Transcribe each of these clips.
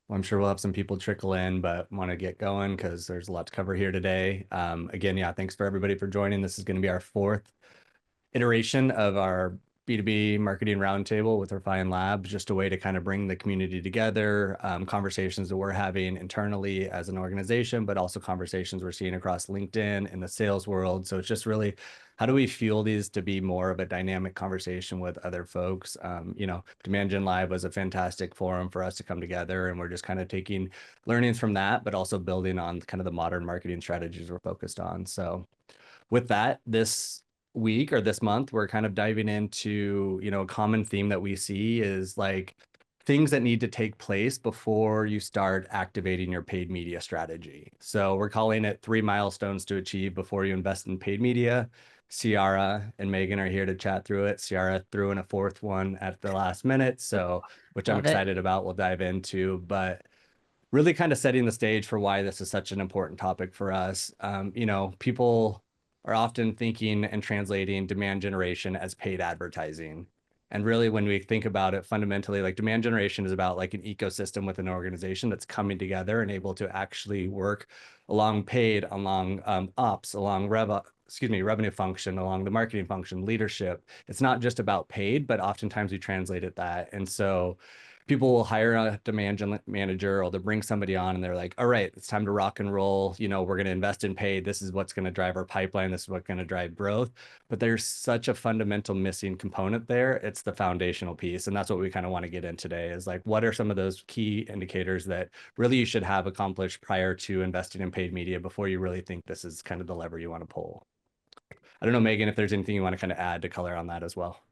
Well, I'm sure we'll have some people trickle in, but want to get going because there's a lot to cover here today. Again, yeah, thanks for everybody for joining. This is going to be our fourth iteration of our B2B marketing roundtable with Refine Labs, just a way to kind of bring the community together, conversations that we're having internally as an organization, but also conversations we're seeing across LinkedIn in the sales world. So it's just really, how do we fuel these to be more of a dynamic conversation with other folks? Demand Gen Live was a fantastic forum for us to come together, and we're just kind of taking learnings from that, but also building on kind of the modern marketing strategies we're focused on. So with that, this week or this month, we're kind of diving into, a common theme that we see is like things that need to take place before you start activating your paid media strategy. So we're calling it 3 milestones to achieve before you invest in paid media. Ciara and Megan are here to chat through it. Ciara threw in a fourth one at the last minute, so which I'm Love it. excited about. We'll dive into, but really kind of setting the stage for why this is such an important topic for us. People are often thinking and translating demand generation as paid advertising. And really, when we think about it fundamentally, like demand generation is about like an ecosystem with an organization that's coming together and able to actually work along paid, along ops, along revenue function, along the marketing function, leadership. It's not just about paid, but oftentimes we translate it that. And so people will hire a demand gen manager or they'll bring somebody on and they're like, all right, it's time to rock and roll. We're going to invest in paid. This is what's going to drive our pipeline. This is what's going to drive growth. But there's such a fundamental missing component there. It's the foundational piece. And that's what we kind of want to get in today is like, what are some of those key indicators that really you should have accomplished prior to investing in paid media before you really think this is kind of the lever you want to pull? I don't know, Megan, if there's anything you want to kind of add to color on that as well.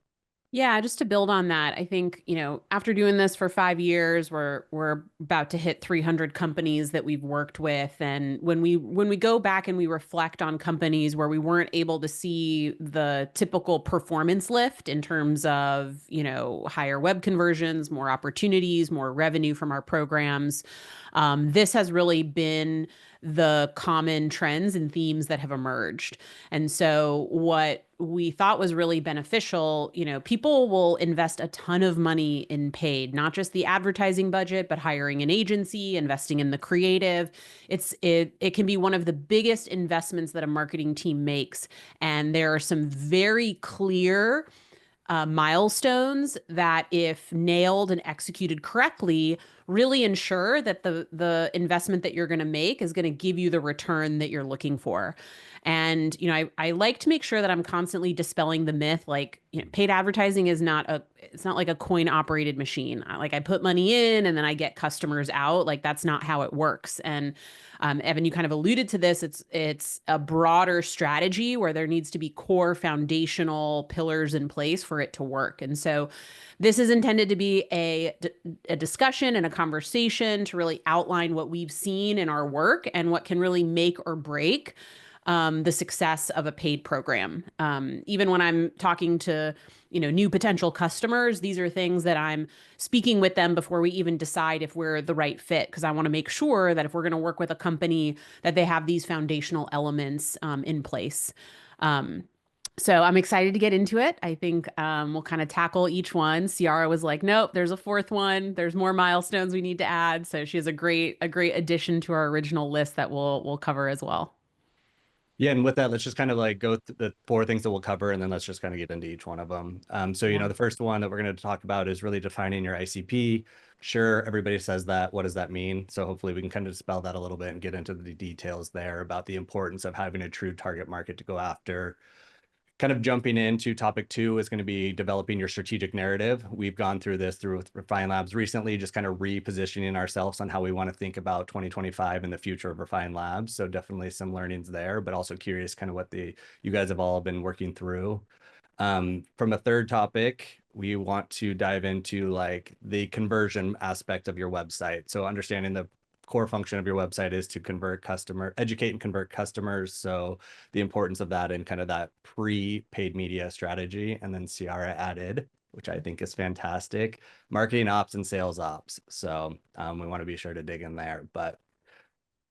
Yeah, just to build on that, I think, after doing this for 5 years, we're about to hit 300 companies that we've worked with. And when we go back and we reflect on companies where we weren't able to see the typical performance lift in terms of, higher web conversions, more opportunities, more revenue from our programs, this has really been the common trends and themes that have emerged. And so what we thought was really beneficial, people will invest a ton of money in paid, not just the advertising budget, but hiring an agency, investing in the creative. It can be one of the biggest investments that a marketing team makes. And there are some very clear milestones that, if nailed and executed correctly, really ensure that the investment that you're going to make is going to give you the return that you're looking for. And I like to make sure that I'm constantly dispelling the myth, like, paid advertising is not a it's not like a coin operated machine. Like, I put money in and then I get customers out. Like, that's not how it works. And Evan, you kind of alluded to this. It's a broader strategy where there needs to be core foundational pillars in place for it to work. And so this is intended to be a discussion and a conversation to really outline what we've seen in our work and what can really make or break the success of a paid program. Even when I'm talking to, new potential customers, these are things that I'm speaking with them before we even decide if we're the right fit, because I want to make sure that if we're going to work with a company, that they have these foundational elements in place. Um, so I'm excited to get into it. I think we'll kind of tackle each one. Ciara was like, "Nope, there's a fourth one. There's more milestones we need to add." So she has a great addition to our original list that we'll cover as well. Yeah, and with that, let's just kind of like go through the four things that we'll cover, and then let's just kind of get into each one of them. Yeah. The first one that we're going to talk about is really defining your ICP. Sure, everybody says that. What does that mean? So hopefully we can kind of dispel that a little bit and get into the details there about the importance of having a true target market to go after. Kind of jumping into topic two is going to be developing your strategic narrative. We've gone through this through Refine Labs recently, just kind of repositioning ourselves on how we want to think about 2025 and the future of Refine Labs. So definitely some learnings there, but also curious kind of what you guys have all been working through. From a third topic, we want to dive into like the conversion aspect of your website. So understanding the core function of your website is to educate and convert customers. So the importance of that and kind of that pre-paid media strategy. And then Ciara added, which I think is fantastic, marketing ops and sales ops. So we want to be sure to dig in there. But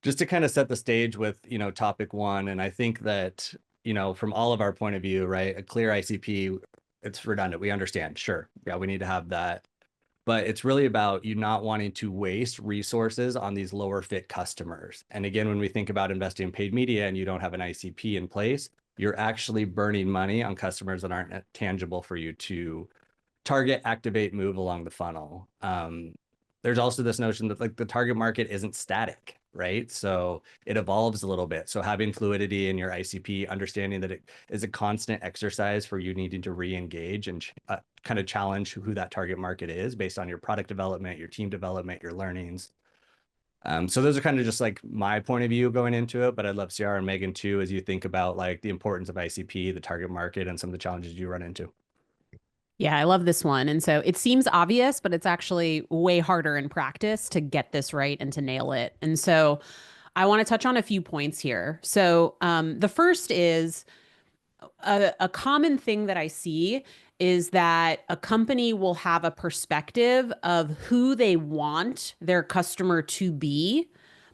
just to kind of set the stage with, topic one, and I think that, from all of our point of view, right, a clear ICP, it's redundant. We understand, sure. Yeah, we need to have that. but it's really about you not wanting to waste resources on these lower fit customers. And again, when we think about investing in paid media and you don't have an ICP in place, you're actually burning money on customers that aren't tangible for you to target, activate, move along the funnel. There's also this notion that like the target market isn't static, right? So it evolves a little bit. So having fluidity in your ICP, understanding that it is a constant exercise for you needing to re-engage and kind of challenge who that target market is based on your product development, your team development, your learnings. So those are kind of just like my point of view going into it, but I'd love Ciara and Megan too, as you think about like the importance of ICP, the target market, and some of the challenges you run into. Yeah, I love this one. And so it seems obvious, but it's actually way harder in practice to get this right and to nail it. And so I want to touch on a few points here. So the first is a common thing that I see is that a company will have a perspective of who they want their customer to be,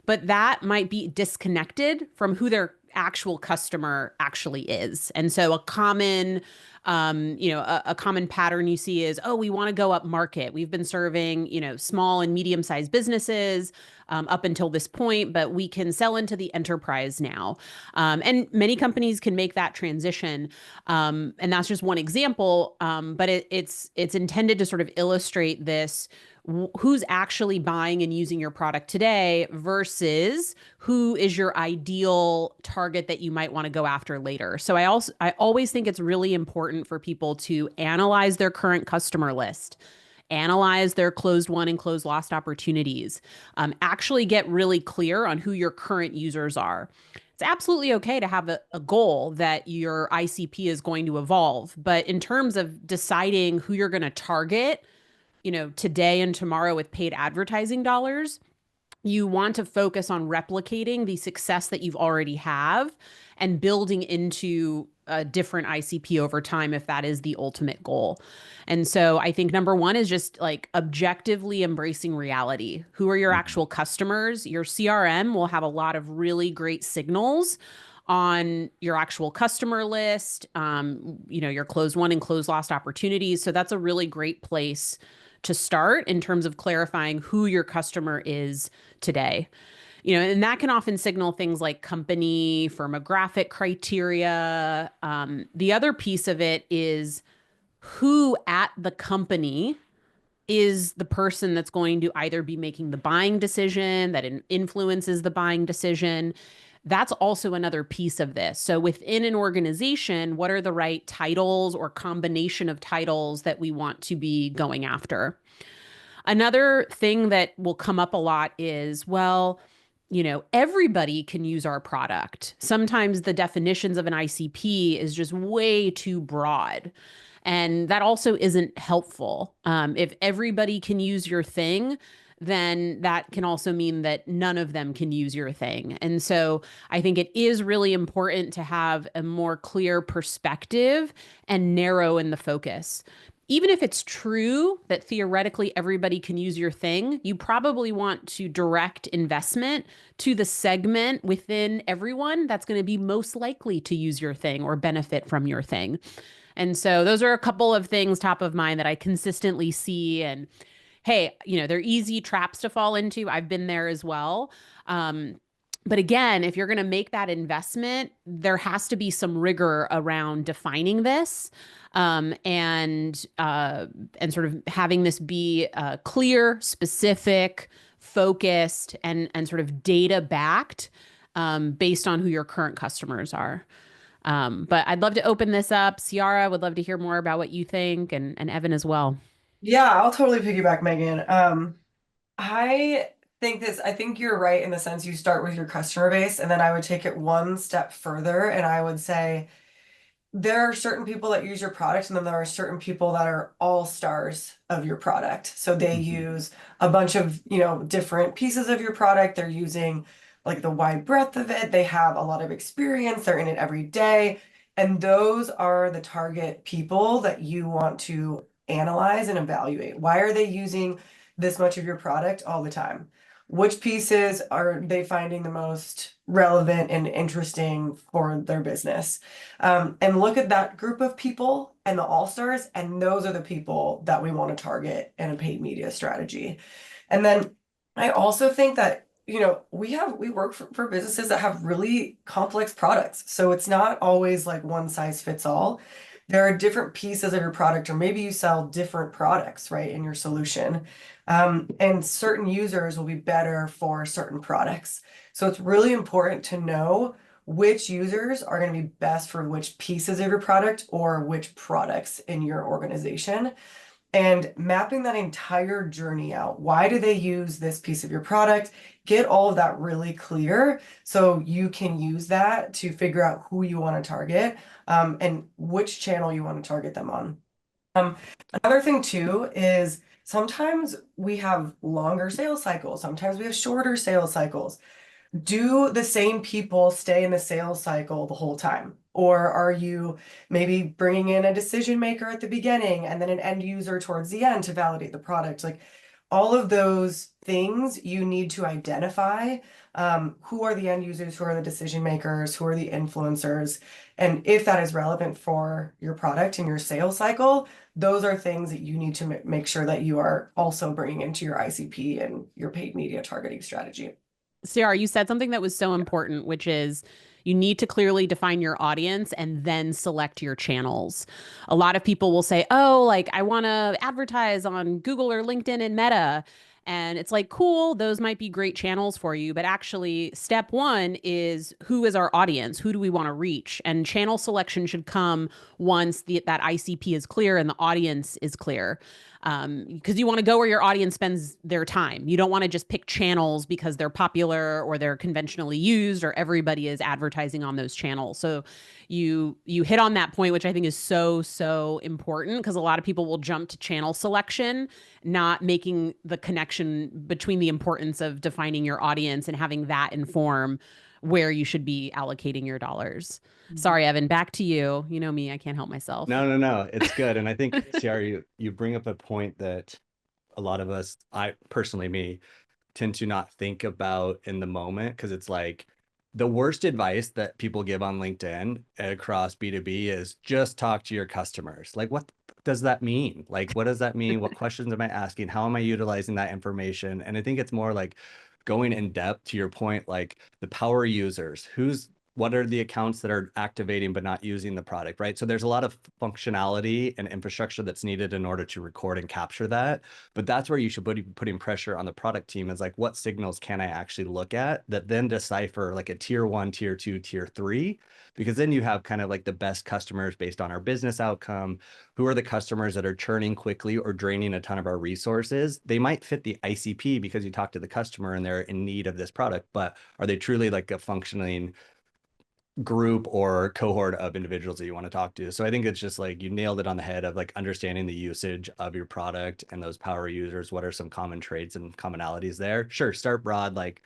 but that might be disconnected from who their actual customer actually is. And so a common a common pattern you see is, oh, we want to go up market. We've been serving, small and medium-sized businesses up until this point, but we can sell into the enterprise now. And many companies can make that transition. And that's just one example. But it's intended to sort of illustrate this who's actually buying and using your product today versus who is your ideal target that you might want to go after later. So I always think it's really important for people to analyze their current customer list, analyze their closed won and closed lost opportunities, actually get really clear on who your current users are. It's absolutely okay to have a goal that your ICP is going to evolve, but in terms of deciding who you're going to target, today and tomorrow with paid advertising dollars, you want to focus on replicating the success that you've already have and building into a different ICP over time if that is the ultimate goal. And so I think number one is just like objectively embracing reality. Who are your Mhm. actual customers? Your CRM will have a lot of really great signals on your actual customer list, your closed won and closed lost opportunities. So that's a really great place to start in terms of clarifying who your customer is today. And that can often signal things like company, firmographic criteria. The other piece of it is who at the company is the person that's going to either be making the buying decision that influences the buying decision. That's also another piece of this. So within an organization, what are the right titles or combination of titles that we want to be going after? Another thing that will come up a lot is, well, everybody can use our product. Sometimes the definitions of an ICP is just way too broad. And that also isn't helpful. If everybody can use your thing, then that can also mean that none of them can use your thing. And so I think it is really important to have a more clear perspective and narrow in the focus. Even if it's true that theoretically everybody can use your thing, you probably want to direct investment to the segment within everyone that's going to be most likely to use your thing or benefit from your thing. And so those are a couple of things top of mind that I consistently see. And hey, they're easy traps to fall into. I've been there as well. But again, if you're going to make that investment, there has to be some rigor around defining this, and sort of having this be clear, specific, focused, and sort of data backed, based on who your current customers are. But I'd love to open this up. Ciara, would love to hear more about what you think, and Evan as well. Yeah, I'll totally piggyback Megan. I think you're right in the sense you start with your customer base, and then I would take it one step further and I would say there are certain people that use your product, and then there are certain people that are all stars of your product. So they Mhm. use a bunch of, different pieces of your product. They're using like the wide breadth of it. They have a lot of experience. They're in it every day. And those are the target people that you want to analyze and evaluate. Why are they using this much of your product all the time? which pieces are they finding the most relevant and interesting for their business. And look at that group of people and the all-stars, and those are the people that we want to target in a paid media strategy. And then I also think that, we work for businesses that have really complex products. So it's not always like one size fits all. There are different pieces of your product, or maybe you sell different products, right, in your solution. And certain users will be better for certain products. So it's really important to know which users are going to be best for which pieces of your product or which products in your organization, and mapping that entire journey out. Why do they use this piece of your product? Get all of that really clear so you can use that to figure out who you want to target, and which channel you want to target them on. Another thing too is sometimes we have longer sales cycles, sometimes we have shorter sales cycles. Do the same people stay in the sales cycle the whole time? Or are you maybe bringing in a decision maker at the beginning and then an end user towards the end to validate the product? Like, all of those things you need to identify. Who are the end users? Who are the decision makers? Who are the influencers? And if that is relevant for your product and your sales cycle, those are things that you need to make sure that you are also bringing into your ICP and your paid media targeting strategy. Ciara, you said something that was so important, which is you need to clearly define your audience and then select your channels. A lot of people will say, oh, like I want to advertise on Google or LinkedIn and Meta. And it's like, cool, those might be great channels for you. But actually, step one is who is our audience? Who do we want to reach? And channel selection should come once that ICP is clear and the audience is clear. Because you want to go where your audience spends their time. You don't want to just pick channels because they're popular or they're conventionally used or everybody is advertising on those channels. So you hit on that point, which I think is so important, because a lot of people will jump to channel selection, not making the connection between the importance of defining your audience and having that inform where you should be allocating your dollars. Sorry, Evan, back to you. You know me, I can't help myself. No, it's good. And I think, Ciara, you bring up a point that a lot of us, I personally, me, tend to not think about in the moment, because it's like the worst advice that people give on LinkedIn across B2B is just talk to your customers. Like, what does that mean? Like, what does that mean? What questions am I asking? How am I utilizing that information? And I think it's more like going in depth to your point, like the power users, what are the accounts that are activating but not using the product, right? So there's a lot of functionality and infrastructure that's needed in order to record and capture that. But that's where you should be putting pressure on the product team, is like, what signals can I actually look at that then decipher like a tier 1, tier 2, tier 3? Because then you have kind of like the best customers based on our business outcome. Who are the customers that are churning quickly or draining a ton of our resources? They might fit the ICP because you talk to the customer and they're in need of this product, but are they truly like a functioning group or cohort of individuals that you want to talk to? So I think it's just like you nailed it on the head of like understanding the usage of your product and those power users. What are some common traits and commonalities there? Sure, start broad, like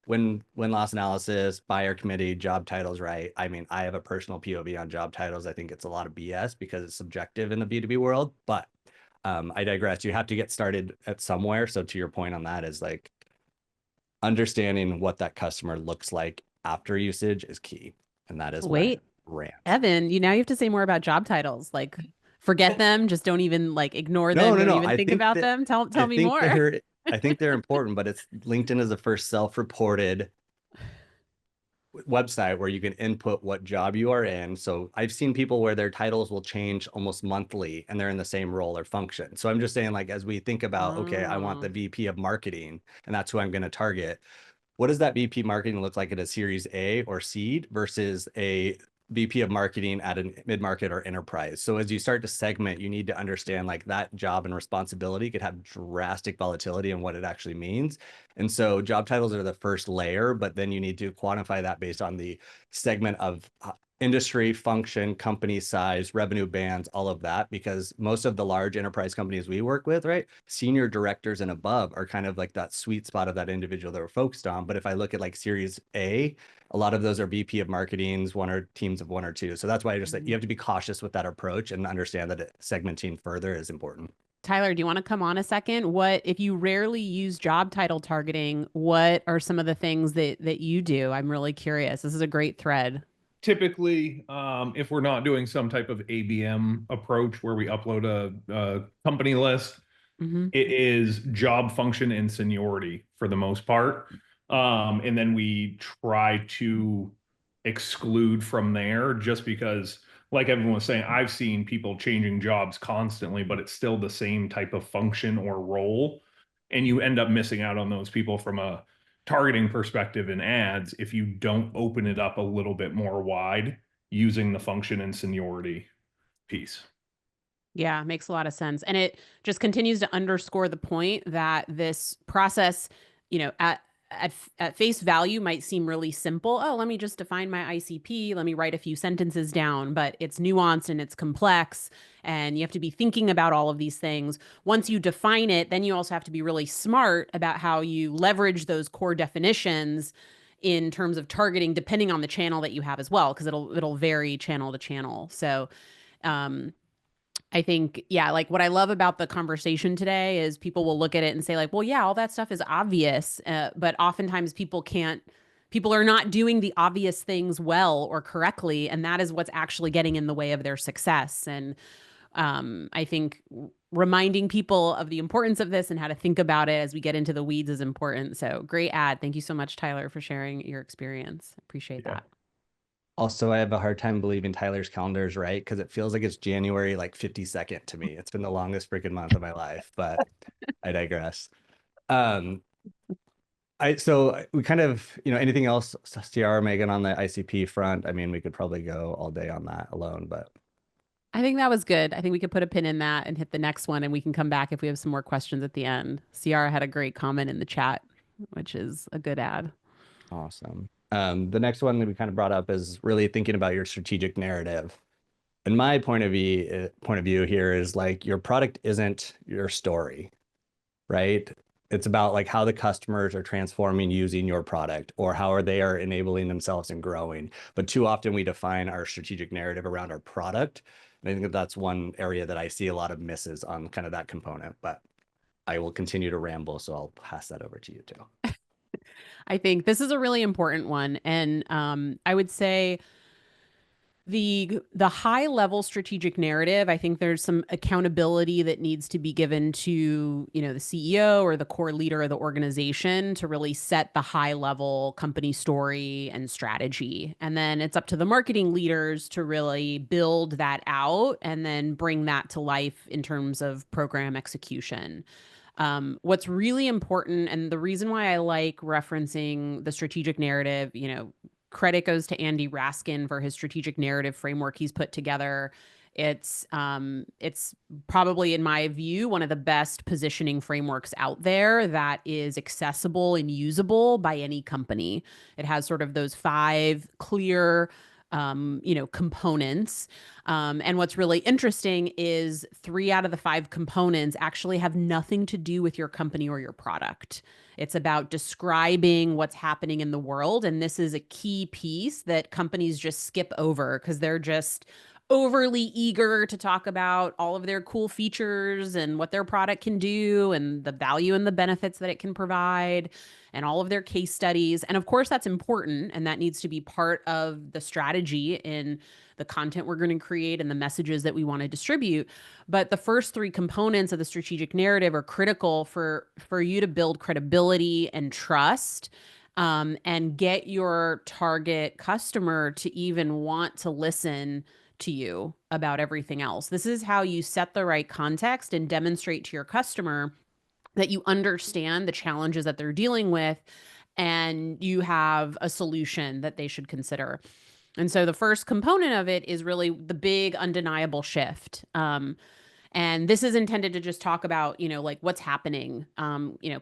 win-loss analysis, buyer committee, job titles, right? I mean, I have a personal POV on job titles. I think it's a lot of BS because it's subjective in the B2B world, but I digress. You have to get started at somewhere. So to your point on that is like understanding what that customer looks like after usage is key. And that is my Wait, rant. Evan, now you have to say more about job titles. Like, forget them, just don't even like ignore No, them, no, don't no. even think about them. Tell me more. I think they're important, but it's LinkedIn is the first self-reported website where you can input what job you are in. So I've seen people where their titles will change almost monthly and they're in the same role or function. So I'm just saying, like, as we think about, okay, I want the Oh. VP of marketing and that's who I'm going to target. What does that VP marketing look like at a series A or seed versus a VP of marketing at a mid-market or enterprise? So as you start to segment, you need to understand like that job and responsibility could have drastic volatility in what it actually means. And so job titles are the first layer, but then you need to quantify that based on the segment of industry, function, company size, revenue bands, all of that, because most of the large enterprise companies we work with, right, senior directors and above are kind of like that sweet spot of that individual that we're focused on. But if I look at like Series A, a lot of those are VP of marketings, one or teams of 1 or 2. So that's why I just you have to be cautious with that approach and understand that segmenting further is important. Tyler, do you want to come on a second? What, if you rarely use job title targeting, what are some of the things that you do? I'm really curious. This is a great thread. Typically, if we're not doing some type of ABM approach where we upload a company list, Hmm. it is job function and seniority for the most part. And then we try to exclude from there just because, like everyone was saying, I've seen people changing jobs constantly, but it's still the same type of function or role. And you end up missing out on those people from a targeting perspective in ads if you don't open it up a little bit more wide using the function and seniority piece. Yeah, makes a lot of sense. And it just continues to underscore the point that this process, you know, at face value might seem really simple. Oh, let me just define my ICP, let me write a few sentences down, but it's nuanced and it's complex and you have to be thinking about all of these things. Once you define it, then you also have to be really smart about how you leverage those core definitions in terms of targeting depending on the channel that you have as well, because it'll vary channel to channel. So, um I think, yeah, like what I love about the conversation today is people will look at it and say, like, well, yeah, all that stuff is obvious. But oftentimes people are not doing the obvious things well or correctly. And that is what's actually getting in the way of their success. And I think reminding people of the importance of this and how to think about it as we get into the weeds is important. So great ad. Thank you so much, Tyler, for sharing your experience. Appreciate Yeah. that. Also, I have a hard time believing Tyler's calendar is right because it feels like it's January like 52nd to me. It's been the longest freaking month of my life, but I digress. Um, so we kind of, anything else, Ciara, Megan, on the ICP front? I mean, we could probably go all day on that alone, but I think that was good. I think we could put a pin in that and hit the next one, and we can come back if we have some more questions at the end. Ciara had a great comment in the chat, which is a good ad. awesome. The next one that we kind of brought up is really thinking about your strategic narrative. And my point of view here is like your product isn't your story, right? It's about like how the customers are transforming using your product or how they are enabling themselves and growing. But too often we define our strategic narrative around our product. And I think that's one area that I see a lot of misses on kind of that component, but I will continue to ramble. So I'll pass that over to you too. I think this is a really important one, and I would say the high level strategic narrative, I think there's some accountability that needs to be given to, the CEO or the core leader of the organization to really set the high level company story and strategy. And then it's up to the marketing leaders to really build that out and then bring that to life in terms of program execution. What's really important, and the reason why I like referencing the strategic narrative, credit goes to Andy Raskin for his strategic narrative framework he's put together. It's probably, in my view, one of the best positioning frameworks out there that is accessible and usable by any company. It has sort of those 5 clear components. And what's really interesting is 3 out of the 5 components actually have nothing to do with your company or your product. It's about describing what's happening in the world. And this is a key piece that companies just skip over because they're just overly eager to talk about all of their cool features and what their product can do and the value and the benefits that it can provide and all of their case studies. And of course, that's important and that needs to be part of the strategy in the content we're going to create and the messages that we want to distribute. But the first 3 components of the strategic narrative are critical for you to build credibility and trust, and get your target customer to even want to listen to you about everything else. This is how you set the right context and demonstrate to your customer that you understand the challenges that they're dealing with and you have a solution that they should consider. And so the first component of it is really the big undeniable shift. And this is intended to just talk about, like what's happening.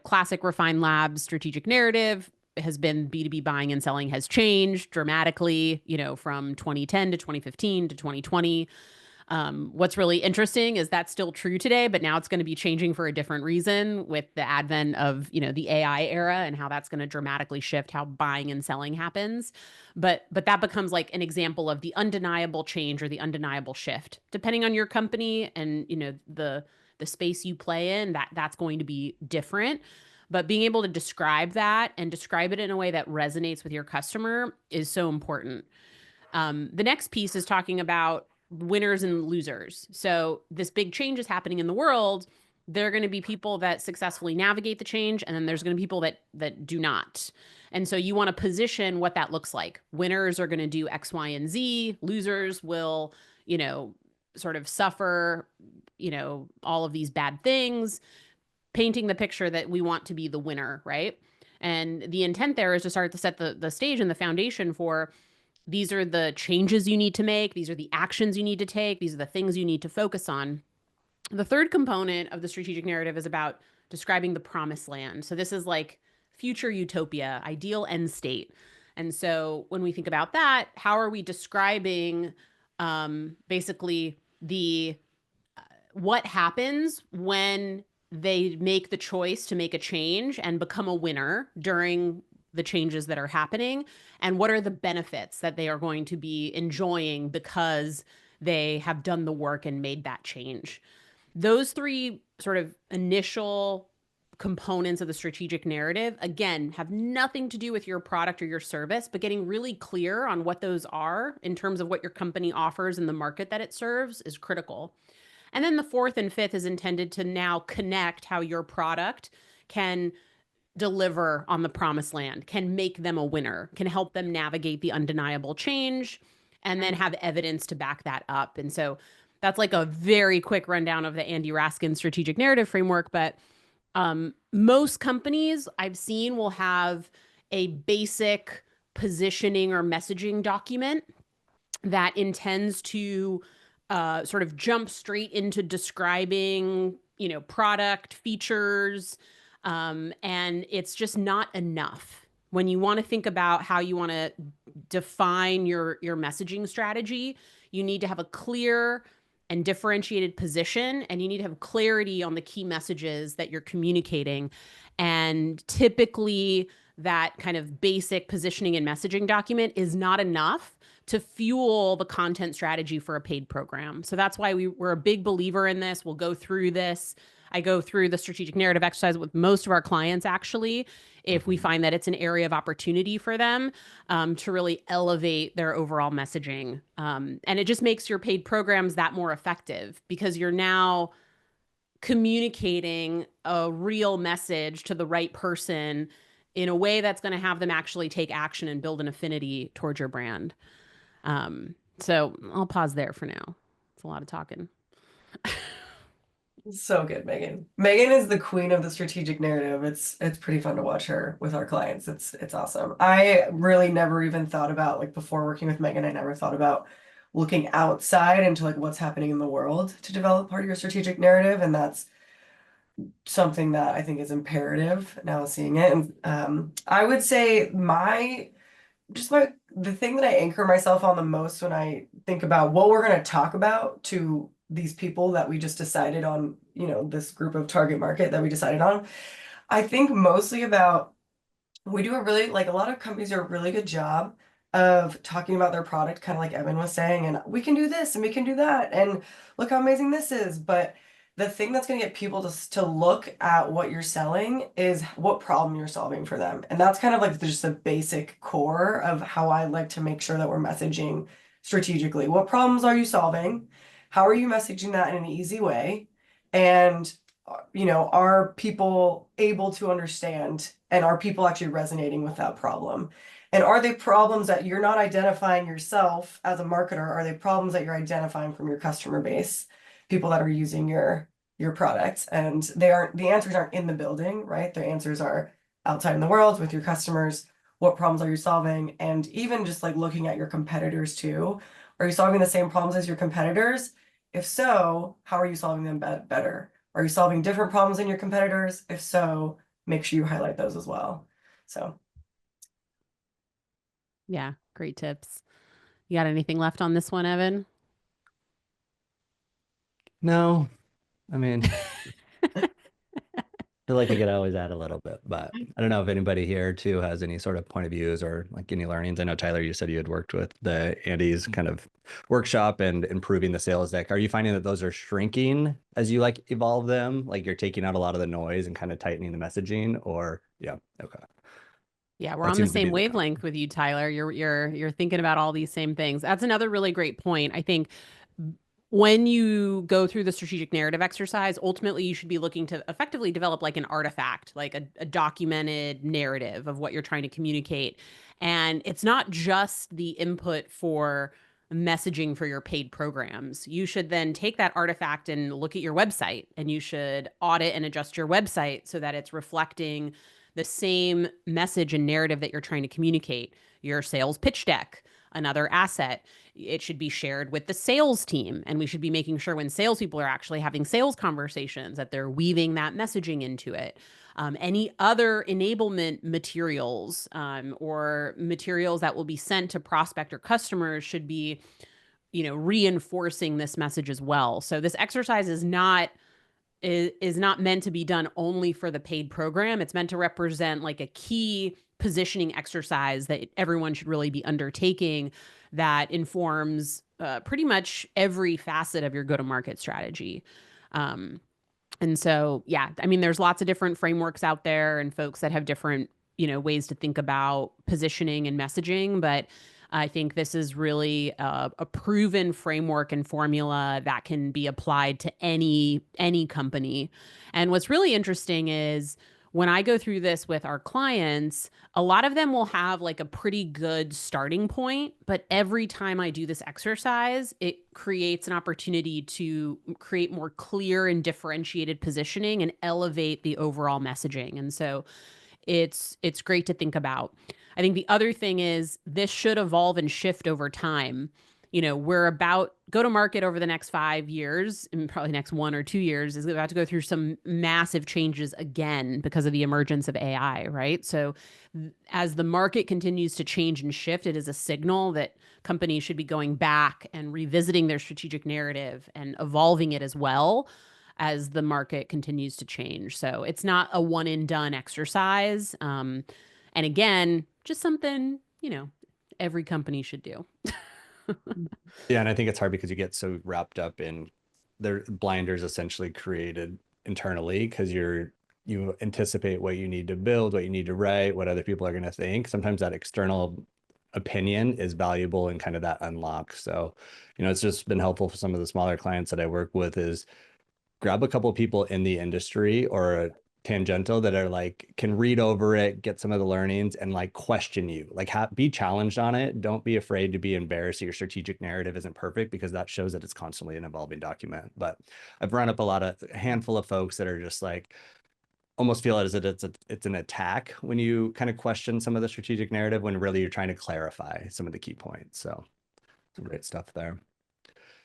Classic Refined Labs strategic narrative has been B2B buying and selling has changed dramatically, from 2010 to 2015 to 2020. What's really interesting is that's still true today, but now it's going to be changing for a different reason with the advent of, the AI era and how that's going to dramatically shift how buying and selling happens. But that becomes like an example of the undeniable change or the undeniable shift, depending on your company and, the the space you play in, that's going to be different. But being able to describe that and describe it in a way that resonates with your customer is so important. The next piece is talking about winners and losers. So this big change is happening in the world. There are going to be people that successfully navigate the change, and then there's going to be people that do not. And so you want to position what that looks like. Winners are going to do X, Y, and Z. Losers will, sort of suffer, all of these bad things, painting the picture that we want to be the winner, right? And the intent there is to start to set the stage and the foundation for these are the changes you need to make. These are the actions you need to take. These are the things you need to focus on. The third component of the strategic narrative is about describing the promised land. So this is like future utopia, ideal end state. And so when we think about that, how are we describing basically what happens when they make the choice to make a change and become a winner during the changes that are happening, and what are the benefits that they are going to be enjoying because they have done the work and made that change. Those three sort of initial components of the strategic narrative, again, have nothing to do with your product or your service, but getting really clear on what those are in terms of what your company offers in the market that it serves is critical. And then the fourth and fifth is intended to now connect how your product can deliver on the promised land, can make them a winner, can help them navigate the undeniable change, and then have evidence to back that up. And so that's like a very quick rundown of the Andy Raskin strategic narrative framework. But most companies I've seen will have a basic positioning or messaging document that intends to sort of jump straight into describing, product features, and it's just not enough. When you want to think about how you want to define your messaging strategy, you need to have a clear and differentiated position, and you need to have clarity on the key messages that you're communicating. And typically, that kind of basic positioning and messaging document is not enough to fuel the content strategy for a paid program. So that's why we're a big believer in this. We'll go through this. I go through the strategic narrative exercise with most of our clients, actually, if we find that it's an area of opportunity for them to really elevate their overall messaging. And it just makes your paid programs that more effective because you're now communicating a real message to the right person in a way that's going to have them actually take action and build an affinity towards your brand. So I'll pause there for now. It's a lot of talking. So good, Megan. Megan is the queen of the strategic narrative. It's pretty fun to watch her with our clients. It's awesome. I really never even thought about, like, before working with Megan, I never thought about looking outside into like what's happening in the world to develop part of your strategic narrative. And that's something that I think is imperative now seeing it. And I would say the thing that I anchor myself on the most when I think about what we're going to talk about to these people that we just decided on, this group of target market that we decided on, I think mostly about, we do a lot of companies do a really good job of talking about their product, kind of like Evan was saying, and we can do this and we can do that, and look how amazing this is. But the thing that's going to get people to look at what you're selling is what problem you're solving for them. And that's kind of like just a basic core of how I like to make sure that we're messaging strategically. What problems are you solving? How are you messaging that in an easy way? And, are people able to understand, and are people actually resonating with that problem? And are they problems that you're not identifying yourself as a marketer? Are they problems that you're identifying from your customer base? People that are using your products, and the answers aren't in the building, right? The answers are outside in the world with your customers. What problems are you solving? And even just like looking at your competitors too. Are you solving the same problems as your competitors? If so, how are you solving them better? Are you solving different problems than your competitors? If so, make sure you highlight those as well. So yeah, great tips. You got anything left on this one, Evan? No, I mean, feel like we could always add a little bit, but I don't know if anybody here too has any sort of point of views or like any learnings. I know Tyler, you said you had worked with the Andy's kind of workshop and improving the sales deck. Are you finding that those are shrinking as you like evolve them? Like you're taking out a lot of the noise and kind of tightening the messaging, or yeah, okay. Yeah, we're That on the seems to be same the common. wavelength with you, Tyler. You're thinking about all these same things. That's another really great point. I think when you go through the strategic narrative exercise, ultimately you should be looking to effectively develop like an artifact, like a documented narrative of what you're trying to communicate. And it's not just the input for messaging for your paid programs. You should then take that artifact and look at your website, and you should audit and adjust your website so that it's reflecting the same message and narrative that you're trying to communicate. Your sales pitch deck, another asset. It should be shared with the sales team. And we should be making sure when salespeople are actually having sales conversations that they're weaving that messaging into it. Any other enablement materials or materials that will be sent to prospect or customers should be, reinforcing this message as well. So this exercise is not meant to be done only for the paid program. It's meant to represent like a key positioning exercise that everyone should really be undertaking that informs pretty much every facet of your go-to-market strategy. And so, yeah, I mean, there's lots of different frameworks out there and folks that have different, ways to think about positioning and messaging. But I think this is really a proven framework and formula that can be applied to any company. And what's really interesting is when I go through this with our clients, a lot of them will have like a pretty good starting point, but every time I do this exercise, it creates an opportunity to create more clear and differentiated positioning and elevate the overall messaging. And so it's great to think about. I think the other thing is this should evolve and shift over time. We're about go to market over the next 5 years, and probably next 1 or 2 years is about to go through some massive changes again because of the emergence of AI, right? So as the market continues to change and shift, it is a signal that companies should be going back and revisiting their strategic narrative and evolving it as well as the market continues to change. So it's not a one and done exercise. And again, just something, every company should do. Yeah, and I think it's hard because you get so wrapped up in their blinders essentially created internally because you anticipate what you need to build, what you need to write, what other people are going to think. Sometimes that external opinion is valuable in kind of that unlock. So, it's just been helpful for some of the smaller clients that I work with is grab a couple of people in the industry or tangential that are like can read over it, get some of the learnings and like question you, like be challenged on it. Don't be afraid to be embarrassed that your strategic narrative isn't perfect because that shows that it's constantly an evolving document. But I've run up a handful of folks that are just like almost feel as if it's an attack when you kind of question some of the strategic narrative when really you're trying to clarify some of the key points. So some great stuff there.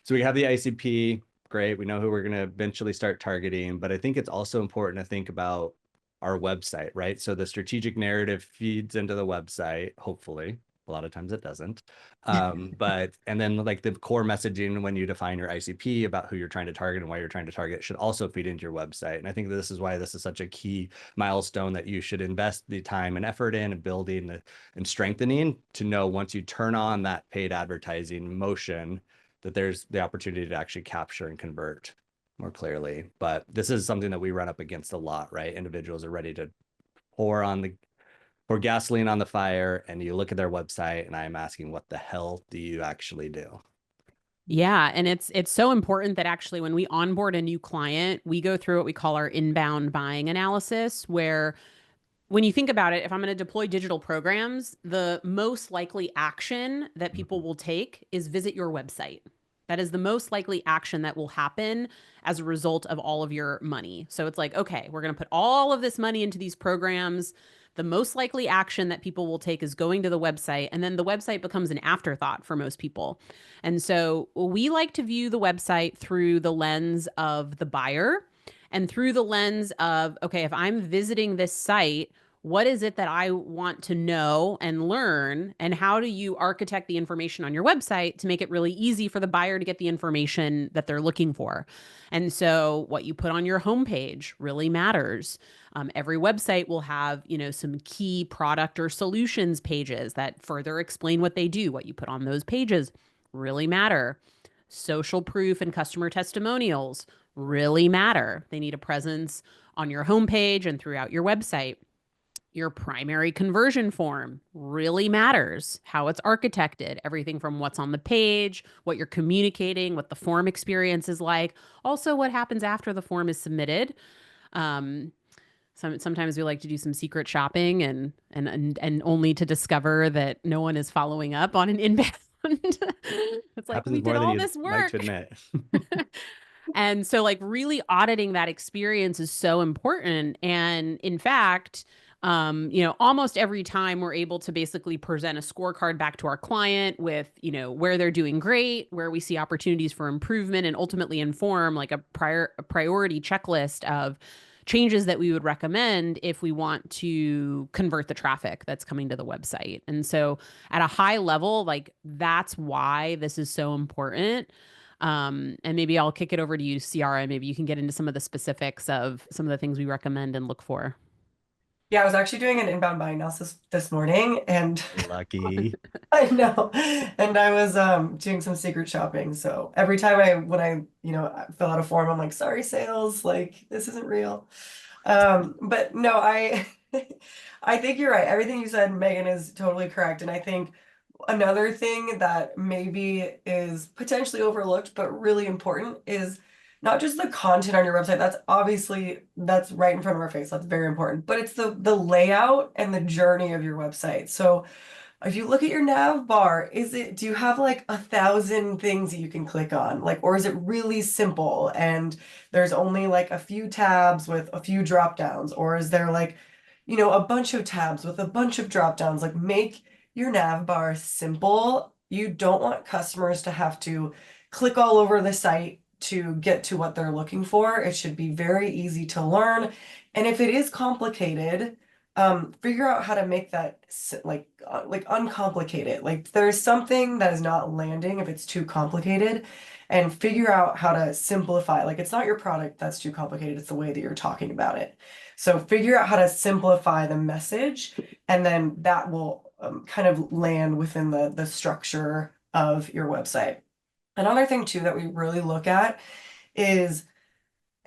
So we have the ICP. Great. We know who we're going to eventually start targeting, but I think it's also important to think about our website, right? So the strategic narrative feeds into the website, hopefully. A lot of times it doesn't. And then like the core messaging when you define your ICP about who you're trying to target and why you're trying to target should also feed into your website. And I think this is why this is such a key milestone that you should invest the time and effort in and building and strengthening to know once you turn on that paid advertising motion that there's the opportunity to actually capture and convert more clearly. But this is something that we run up against a lot, right? Individuals are ready to pour gasoline on the fire, and you look at their website and I'm asking, what the hell do you actually do? Yeah, and it's so important that actually when we onboard a new client, we go through what we call our inbound buying analysis, where when you think about it, if I'm going to deploy digital programs, the most likely action that people will take is visit your website. That is the most likely action that will happen as a result of all of your money. So it's like, okay, we're going to put all of this money into these programs. The most likely action that people will take is going to the website, and then the website becomes an afterthought for most people. And so we like to view the website through the lens of the buyer and through the lens of, okay, if I'm visiting this site, what is it that I want to know and learn? And how do you architect the information on your website to make it really easy for the buyer to get the information that they're looking for? And so what you put on your homepage really matters. Every website will have, some key product or solutions pages that further explain what they do. What you put on those pages really matter. Social proof and customer testimonials really matter. They need a presence on your homepage and throughout your website. Your primary conversion form really matters, how it's architected, everything from what's on the page, what you're communicating, what the form experience is like, also what happens after the form is submitted. Um, sometimes we like to do some secret shopping and only to discover that no one is following up on an inbound. It's like, Happens we more did than all you'd this like work. to admit. And so like really auditing that experience is so important. And in fact, almost every time we're able to basically present a scorecard back to our client with, where they're doing great, where we see opportunities for improvement, and ultimately inform like a priority checklist of changes that we would recommend if we want to convert the traffic that's coming to the website. And so at a high level, like that's why this is so important. And maybe I'll kick it over to you, Ciara, and maybe you can get into some of the specifics of some of the things we recommend and look for. Yeah, I was actually doing an inbound buying analysis this morning, and Lucky. I know, and I was doing some secret shopping. So every time when I fill out a form, I'm like, sorry, sales, like this isn't real. But no, I I think you're right. Everything you said, Megan, is totally correct. And I think another thing that maybe is potentially overlooked but really important is not just the content on your website. That's right in front of our face. That's very important. But it's the layout and the journey of your website. So if you look at your nav bar, do you have like 1,000 things that you can click on? Like, or is it really simple and there's only like a few tabs with a few drop downs? Or is there like, a bunch of tabs with a bunch of drop downs? Like, make your nav bar simple. You don't want customers to have to click all over the site to get to what they're looking for. It should be very easy to learn. And if it is complicated, figure out how to make that like uncomplicated. Like there's something that is not landing if it's too complicated, and figure out how to simplify. Like it's not your product that's too complicated, it's the way that you're talking about it. So figure out how to simplify the message, and then that will kind of land within the structure of your website. Another thing too that we really look at is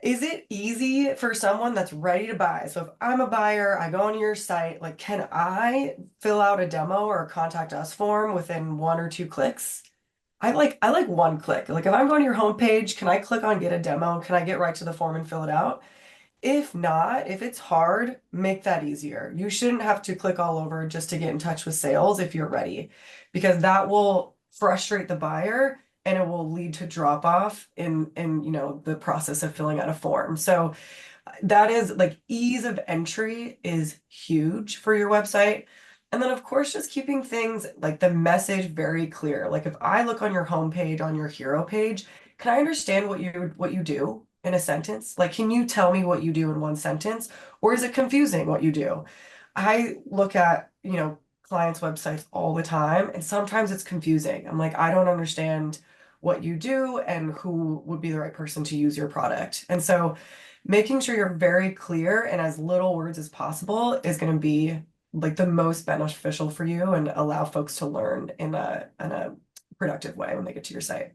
it easy for someone that's ready to buy? So if I'm a buyer, I go on your site, like, can I fill out a demo or a contact us form within 1 or 2 clicks? I like one click. Like if I'm going to your homepage, can I click on get a demo? Can I get right to the form and fill it out? If not, if it's hard, make that easier. You shouldn't have to click all over just to get in touch with sales if you're ready, because that will frustrate the buyer and it will lead to drop off in the process of filling out a form. So that is like ease of entry is huge for your website. And then of course, just keeping things like the message very clear. Like if I look on your homepage, on your hero page, can I understand what you do in a sentence? Like, can you tell me what you do in one sentence? Or is it confusing what you do? I look at, clients' websites all the time, and sometimes it's confusing. I'm like, I don't understand what you do and who would be the right person to use your product. And so making sure you're very clear and as little words as possible is going to be like the most beneficial for you and allow folks to learn in a productive way when they get to your site.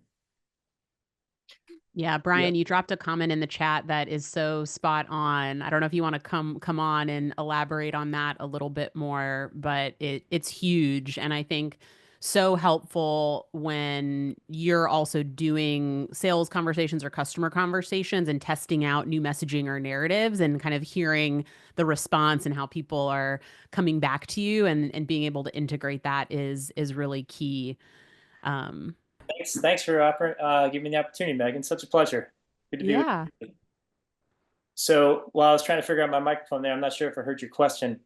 Yeah, Brian, you dropped a comment in the chat that is so spot on. I don't know if you want to come on and elaborate on that a little bit more, but it's huge. And I think so helpful when you're also doing sales conversations or customer conversations and testing out new messaging or narratives and kind of hearing the response and how people are coming back to you and being able to integrate that is really key. Thanks for giving me the opportunity, Megan. Such a pleasure. Good to be with you. So while I was trying to figure out my microphone there, I'm not sure if I heard your question.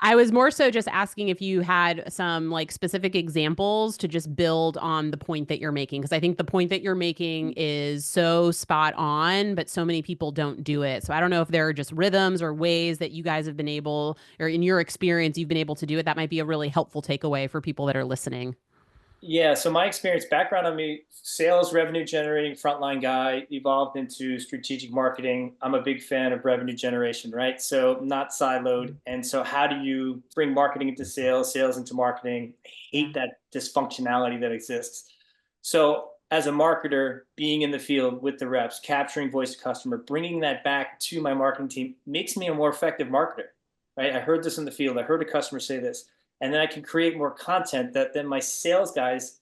I was more so just asking if you had some like specific examples to just build on the point that you're making, because I think the point that you're making is so spot on, but so many people don't do it. So I don't know if there are just rhythms or ways that you guys have been able, or in your experience, you've been able to do it. That might be a really helpful takeaway for people that are listening. Yeah, so my experience, background on me, sales, revenue generating, frontline guy, evolved into strategic marketing. I'm a big fan of revenue generation, right? So not siloed. And so how do you bring marketing into sales, sales into marketing? I hate that dysfunctionality that exists. So as a marketer, being in the field with the reps, capturing voice of customer, bringing that back to my marketing team makes me a more effective marketer, right? I heard this in the field. I heard a customer say this, and then I can create more content that then my sales guys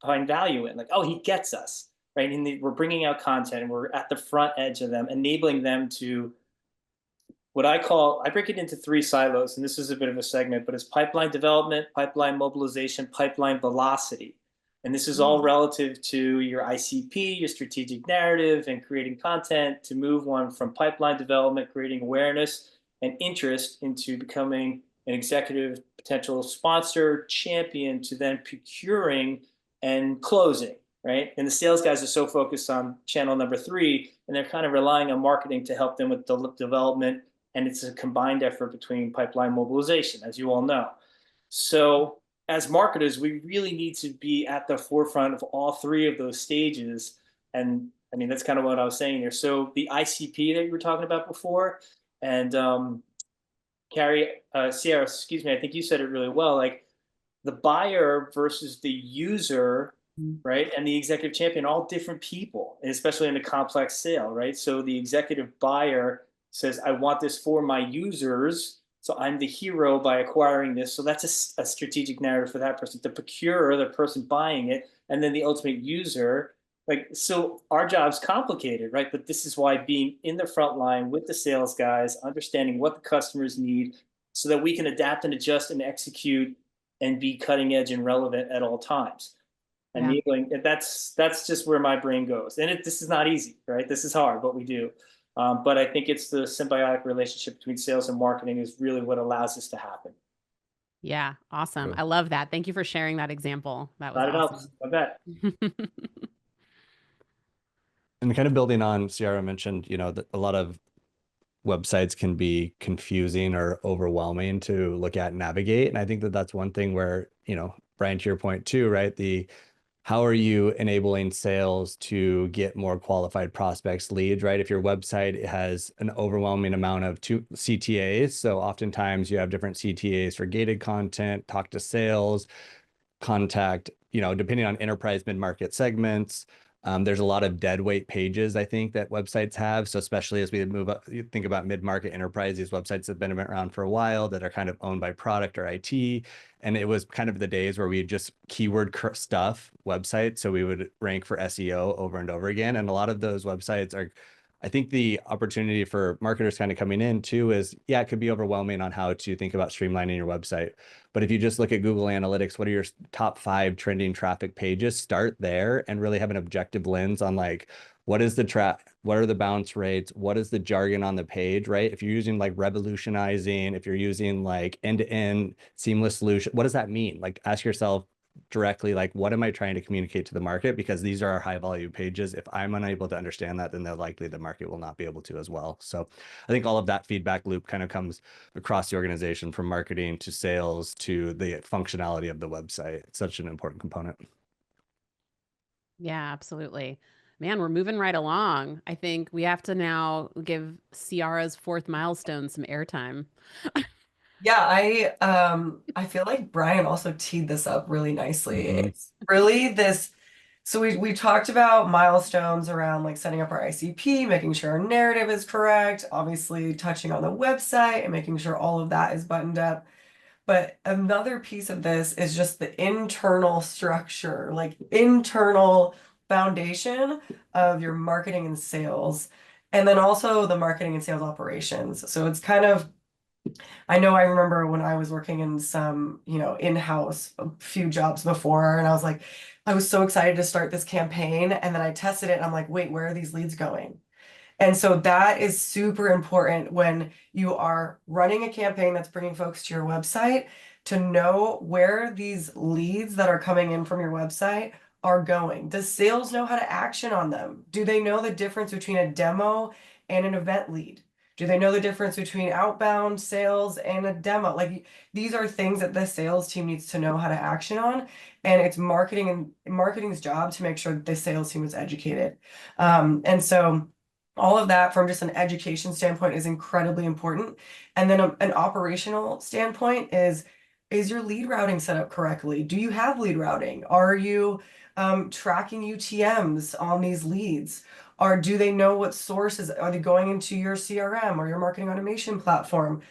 find value in. Like, oh, he gets us, right? And we're bringing out content, and we're at the front edge of them, enabling them to what I break it into 3 silos, and this is a bit of a segment, but it's pipeline development, pipeline mobilization, pipeline velocity. And this is all relative to your ICP, your strategic narrative, and creating content to move one from pipeline development, creating awareness and interest, into becoming an executive potential sponsor champion, to then procuring and closing, right? And the sales guys are so focused on channel number 3, and they're kind of relying on marketing to help them with development. And it's a combined effort between pipeline mobilization, as you all know. So as marketers, we really need to be at the forefront of all 3 of those stages. And I mean, that's kind of what I was saying there. So the ICP that you were talking about before, and Ciara, excuse me, I think you said it really well. Like, the buyer versus the user, right, and the executive champion, all different people, and especially in a complex sale, right? So the executive buyer says, I want this for my users, so I'm the hero by acquiring this. So that's a strategic narrative for that person. The procurer, the person buying it, and then the ultimate user. Like, so our job's complicated, right? But this is why being in the front line with the sales guys, understanding what the customers need, so that we can adapt and adjust and execute and be cutting edge and relevant at all times. And enabling, that's just where my brain goes. And this is not easy, right? This is hard, but we do. But I think it's the symbiotic relationship between sales and marketing is really what allows this to happen. Yeah, awesome. Cool. I love that. Thank you for sharing that example. That was Glad it helps. awesome. I bet. And kind of building on, Ciara mentioned, that a lot of websites can be confusing or overwhelming to look at and navigate. And I think that that's one thing where, Brian, to your point too, right? How are you enabling sales to get more qualified prospects, leads, right? If your website has an overwhelming amount of CTAs, so oftentimes you have different CTAs for gated content, talk to sales, contact, depending on enterprise mid-market segments. There's a lot of dead weight pages, I think, that websites have. So especially as we move up, you think about mid-market enterprise, these websites have been around for a while that are kind of owned by product or IT. And it was kind of the days where we just keyword stuff websites. So we would rank for SEO over and over again. And a lot of those websites are, I think the opportunity for marketers kind of coming in too is, yeah, it could be overwhelming on how to think about streamlining your website. But if you just look at Google Analytics, what are your top 5 trending traffic pages? Start there and really have an objective lens on like, what are the bounce rates? What is the jargon on the page, right? If you're using like revolutionizing, if you're using like end-to-end seamless solution, what does that mean? Like, ask yourself directly, like, what am I trying to communicate to the market? Because these are our high value pages. If I'm unable to understand that, then they're likely the market will not be able to as well. So I think all of that feedback loop kind of comes across the organization, from marketing to sales to the functionality of the website. It's such an important component. Yeah, absolutely. Man, we're moving right along. I think we have to now give Ciara's 4th milestone some airtime. Yeah, I feel like Brian also teed this up really nicely. Mhm. It's really this. So we talked about milestones around like setting up our ICP, making sure our narrative is correct, obviously touching on the website and making sure all of that is buttoned up. But another piece of this is just the internal structure, like internal foundation of your marketing and sales, and then also the marketing and sales operations. So it's kind of, I know I remember when I was working in some, in-house a few jobs before, and I was like, I was so excited to start this campaign, and then I tested it and I'm like, wait, where are these leads going? And so that is super important when you are running a campaign that's bringing folks to your website, to know where these leads that are coming in from your website are going. Does sales know how to action on them? Do they know the difference between a demo and an event lead? Do they know the difference between outbound sales and a demo? Like these are things that the sales team needs to know how to action on. And it's marketing and marketing's job to make sure that the sales team is educated. And so all of that from just an education standpoint is incredibly important. And then an operational standpoint is your lead routing set up correctly? Do you have lead routing? Are you tracking UTMs on these leads? Or do they know what sources are they going into your CRM or your marketing automation platform?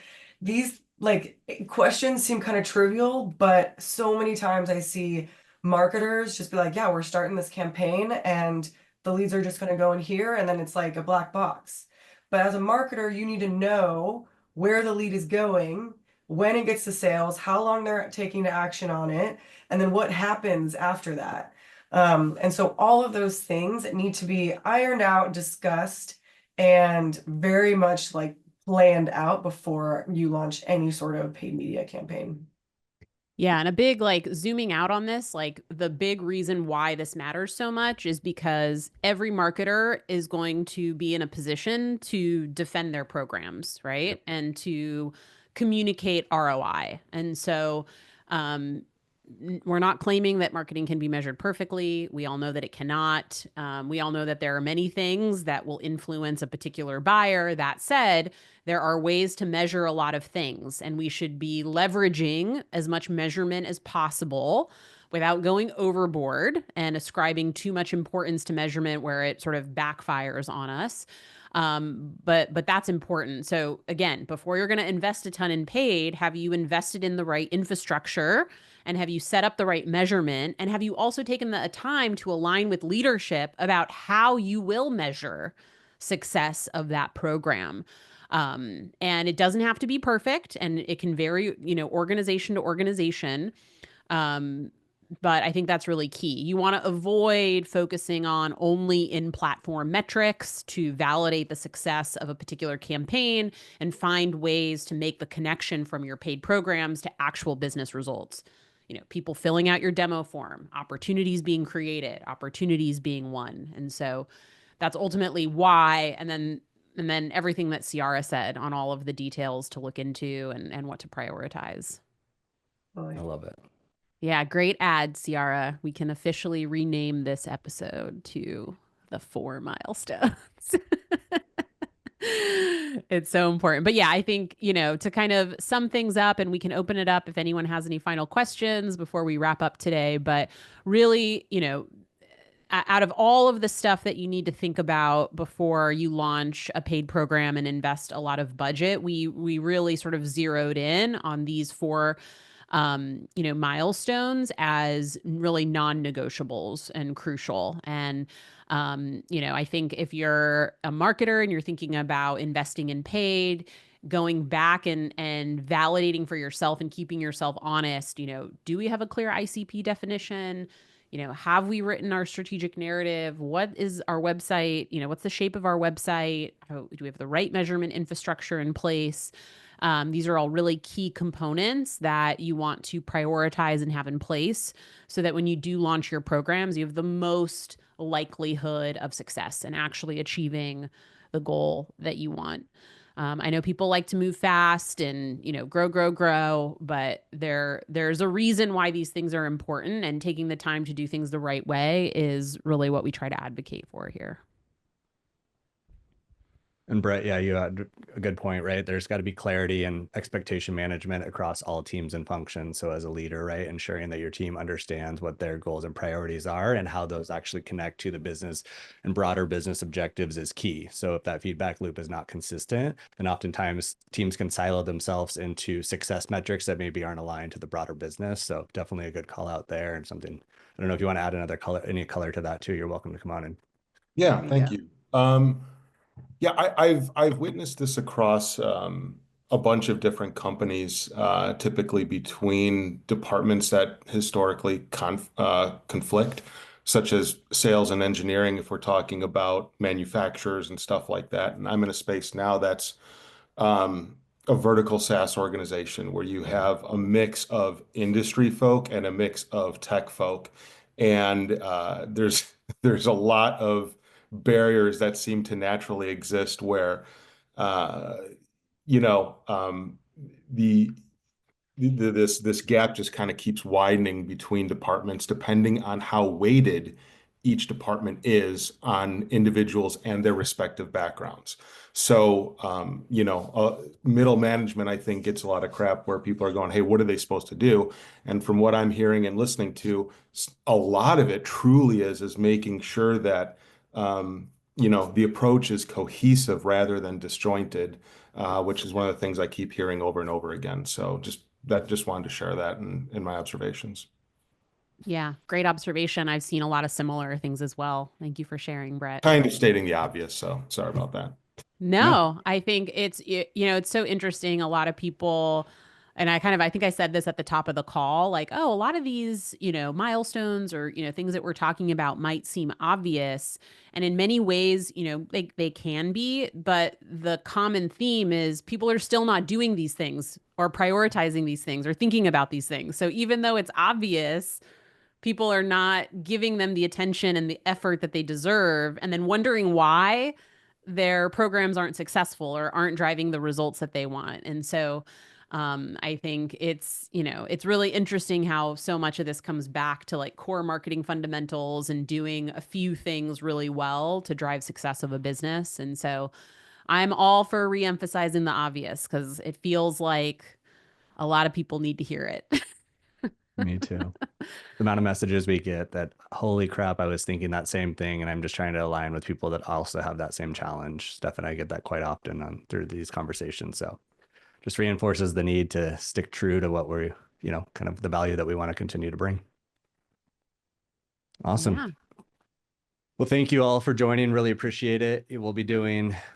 These like questions seem kind of trivial, but so many times I see marketers just be like, yeah, we're starting this campaign and the leads are just going to go in here and then it's like a black box. But as a marketer, you need to know where the lead is going, when it gets to sales, how long they're taking to action on it, and then what happens after that. And so all of those things need to be ironed out, discussed, and very much like planned out before you launch any sort of paid media campaign. Yeah, and a big like zooming out on this, like the big reason why this matters so much is because every marketer is going to be in a position to defend their programs, right? And to communicate ROI. And so we're not claiming that marketing can be measured perfectly. We all know that it cannot. We all know that there are many things that will influence a particular buyer. That said, there are ways to measure a lot of things, and we should be leveraging as much measurement as possible without going overboard and ascribing too much importance to measurement where it sort of backfires on us. But that's important. So again, before you're going to invest a ton in paid, have you invested in the right infrastructure? And have you set up the right measurement? And have you also taken the time to align with leadership about how you will measure success of that program? And it doesn't have to be perfect, and it can vary, organization to organization. But I think that's really key. You want to avoid focusing on only in-platform metrics to validate the success of a particular campaign and find ways to make the connection from your paid programs to actual business results. People filling out your demo form, opportunities being created, opportunities being won. And so that's ultimately why, and then everything that Ciara said on all of the details to look into and what to prioritize. I love it. Yeah, great ad, Ciara. We can officially rename this episode to the 4 milestones. It's so important. But yeah, I think, to kind of sum things up, and we can open it up if anyone has any final questions before we wrap up today. But really, out of all of the stuff that you need to think about before you launch a paid program and invest a lot of budget, we really sort of zeroed in on these 4 milestones as really non-negotiables and crucial. And I think if you're a marketer and you're thinking about investing in paid, going back and validating for yourself and keeping yourself honest, do we have a clear ICP definition? Have we written our strategic narrative? What is our website? What's the shape of our website? Do we have the right measurement infrastructure in place? These are all really key components that you want to prioritize and have in place so that when you do launch your programs, you have the most likelihood of success and actually achieving the goal that you want. I know people like to move fast and, grow, but there's a reason why these things are important, and taking the time to do things the right way is really what we try to advocate for here. And Brett, yeah, you had a good point, right? There's got to be clarity and expectation management across all teams and functions. So as a leader, right, ensuring that your team understands what their goals and priorities are and how those actually connect to the business and broader business objectives is key. So if that feedback loop is not consistent, then oftentimes teams can silo themselves into success metrics that maybe aren't aligned to the broader business. So definitely a good call out there, and something, I don't know if you want to add any color to that too. You're welcome to come on in. Yeah, thank you. Yeah, I've witnessed this across a bunch of different companies, typically between departments that historically conflict, such as sales and engineering, if we're talking about manufacturers and stuff like that. And I'm in a space now that's a vertical SaaS organization where you have a mix of industry folk and a mix of tech folk. And there's a lot of barriers that seem to naturally exist where uh, you know, the this gap just kind of keeps widening between departments depending on how weighted each department is on individuals and their respective backgrounds. So, middle management, I think, gets a lot of crap where people are going, hey, what are they supposed to do? And from what I'm hearing and listening to, a lot of it truly is making sure that, the approach is cohesive rather than disjointed, which is one of the things I keep hearing over and over again. So just wanted to share that in my observations. Yeah, great observation. I've seen a lot of similar things as well. Thank you for sharing, Brett. Kind of stating the obvious, so sorry about that. No, I think it's so interesting. A lot of people, and I think I said this at the top of the call, like, oh, a lot of these, milestones or, things that we're talking about might seem obvious. And in many ways, they can be, but the common theme is people are still not doing these things or prioritizing these things or thinking about these things. So even though it's obvious, people are not giving them the attention and the effort that they deserve, and then wondering why their programs aren't successful or aren't driving the results that they want. And so I think it's really interesting how so much of this comes back to like core marketing fundamentals and doing a few things really well to drive success of a business. And so I'm all for reemphasizing the obvious because it feels like a lot of people need to hear it. Me too. The amount of messages we get that, holy crap, I was thinking that same thing. And I'm just trying to align with people that also have that same challenge. Steph and I get that quite often through these conversations. So just reinforces the need to stick true to what we're, kind of the value that we want to continue to bring. Awesome. Yeah. Well, thank you all for joining. Really appreciate it. We'll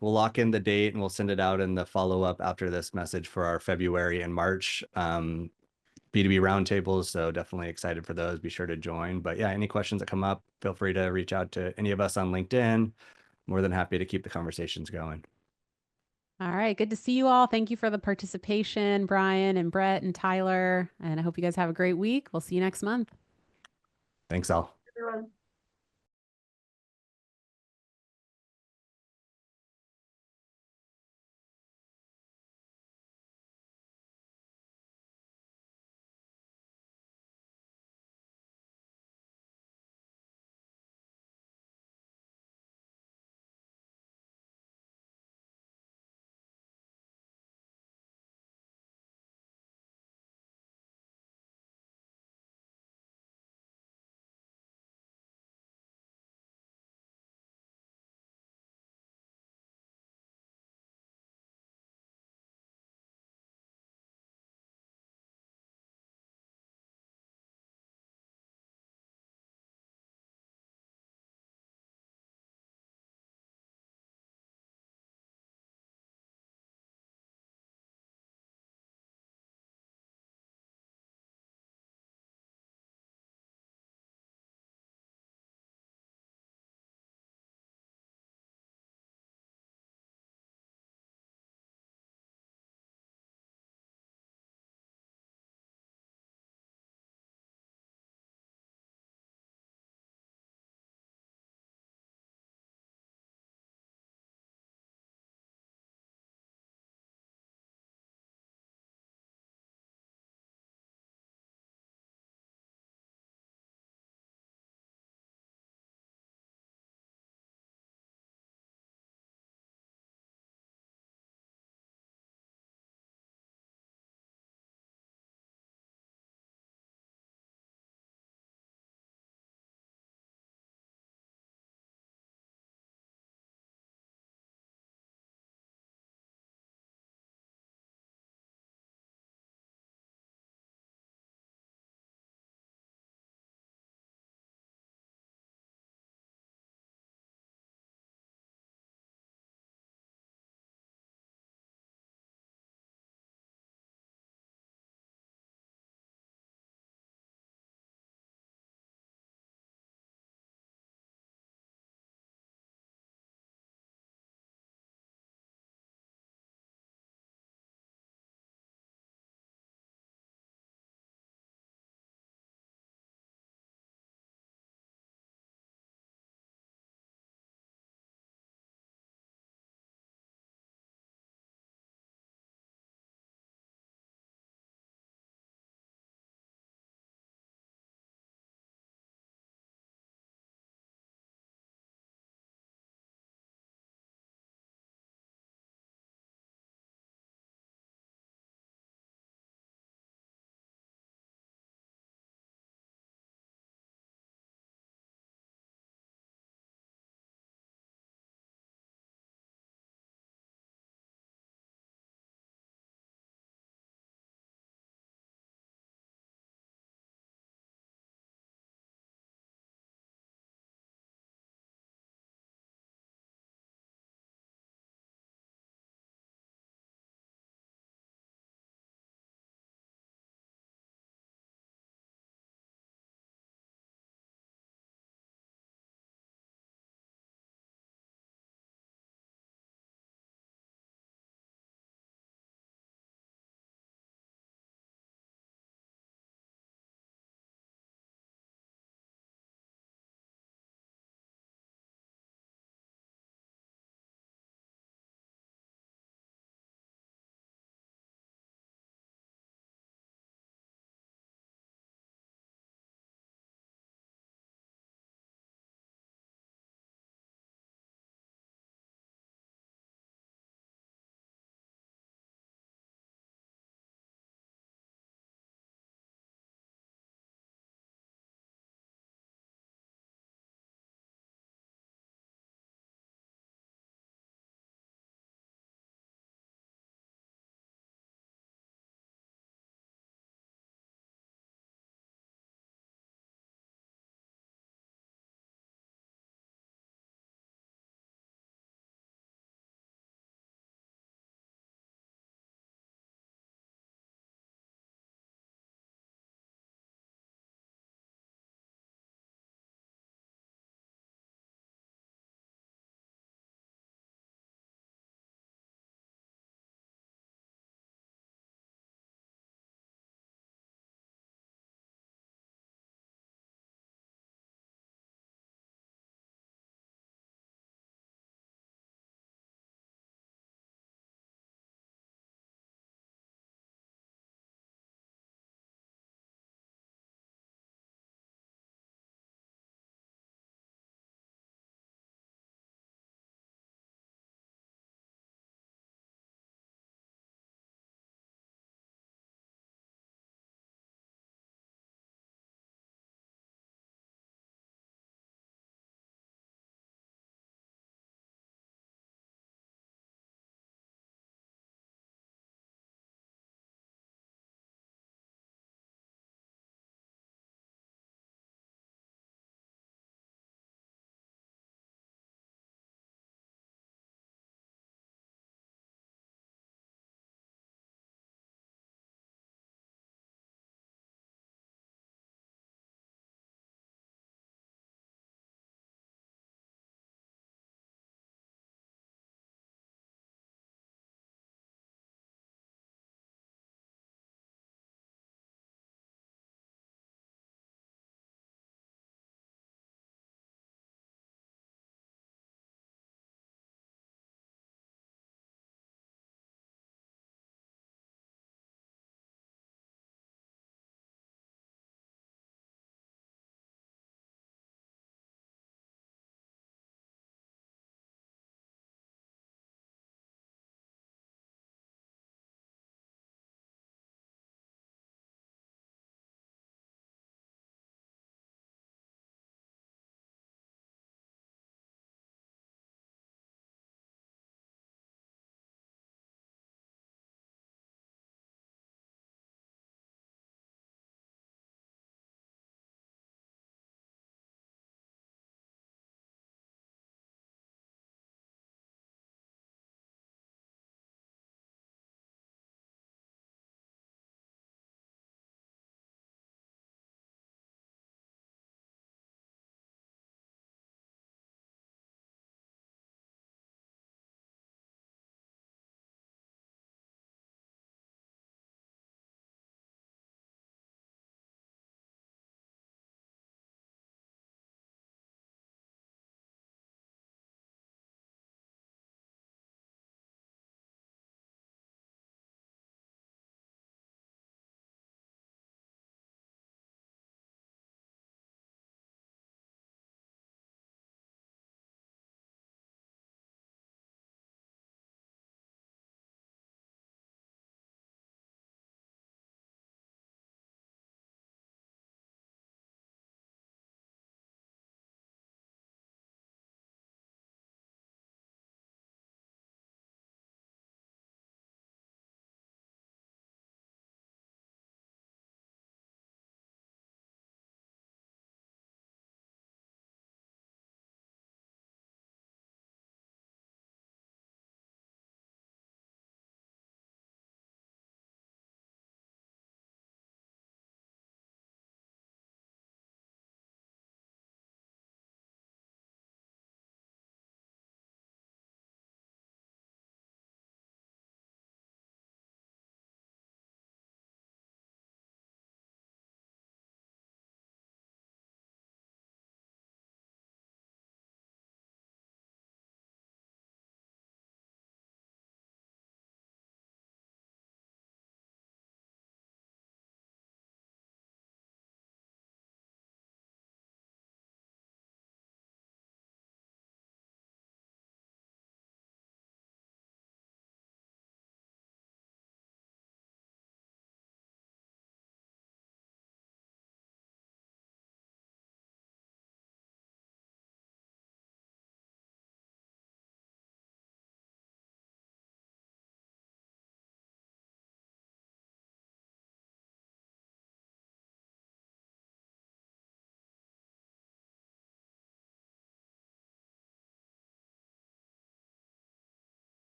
lock in the date and we'll send it out in the follow-up after this message for our February and March B2B roundtables. So definitely excited for those. Be sure to join. But yeah, any questions that come up, feel free to reach out to any of us on LinkedIn. More than happy to keep the conversations going. All right. Good to see you all. Thank you for the participation, Brian and Brett and Tyler. And I hope you guys have a great week. We'll see you next month. Thanks all. Everyone.